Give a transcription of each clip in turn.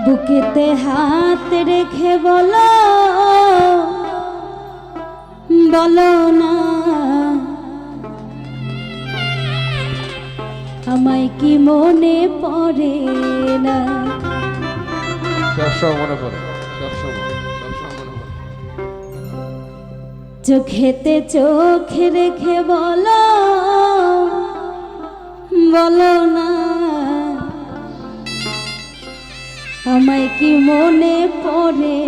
বুকেতে হাত রেখে বলো বলো না আমায় কি মনে পড়ে না। সবসময় মনে পড়ে, সবসময় মনে পড়ে। চোখেতে চোখ রেখে বলো বলো না আমায় কি মনে পড়ে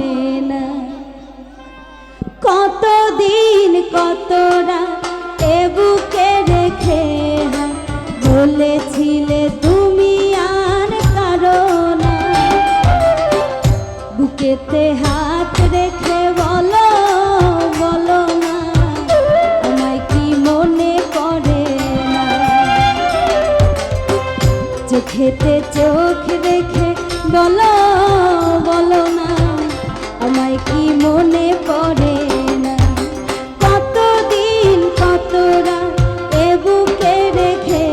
না। কতদিন কত রাত এ বুকে রেখে বলেছিলে তুমি আর কারো না। বুকেতে হাত রেখে বলো বলো না আমায় কি মনে পড়ে না। চোখেতে চোখ রেখে বলো বলো না আমায় কি মনে পড়ে না। কতদিন কত রাত এ বুকে রেখে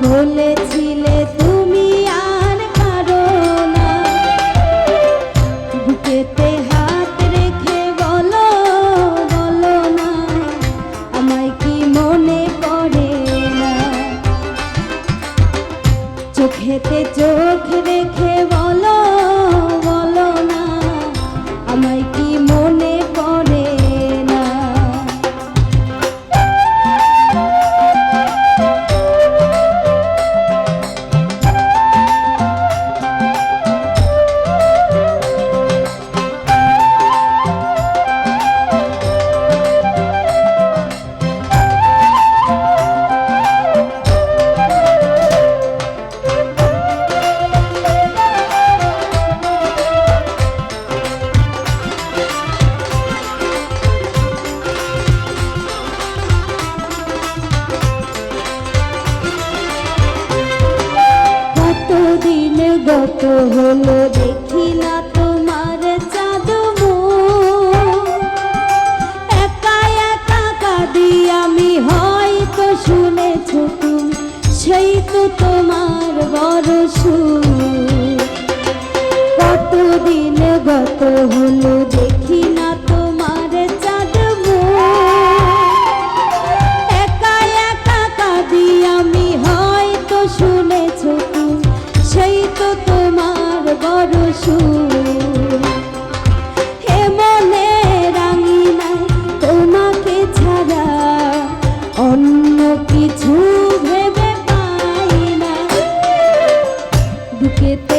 বলেছিলে তুমি আর কারো না। বুকেতে হাত রেখে বলো বলো না আমায় কি মনে পড়ে না। চোখেতে চোখ রেখে বলো বলো না আমায় কি মনে পড়ে না। গত হলো দেখি না তোমার চাঁদ একা একা কাঁদি আমি, হয়তো শুনেছ তুমি সেই তো তোমার বড় সুর। কতদিন গত হলো দেখি না তোমার চাঁদ একা একা কাঁদি আমি, হয়তো শুনেছ তুমি সেই তো তোমার বড় সুর। হে মনে রাঙি নাই তোমাকে ছাড়া অন্য কিছু ভেবে পাই না। বুকেতে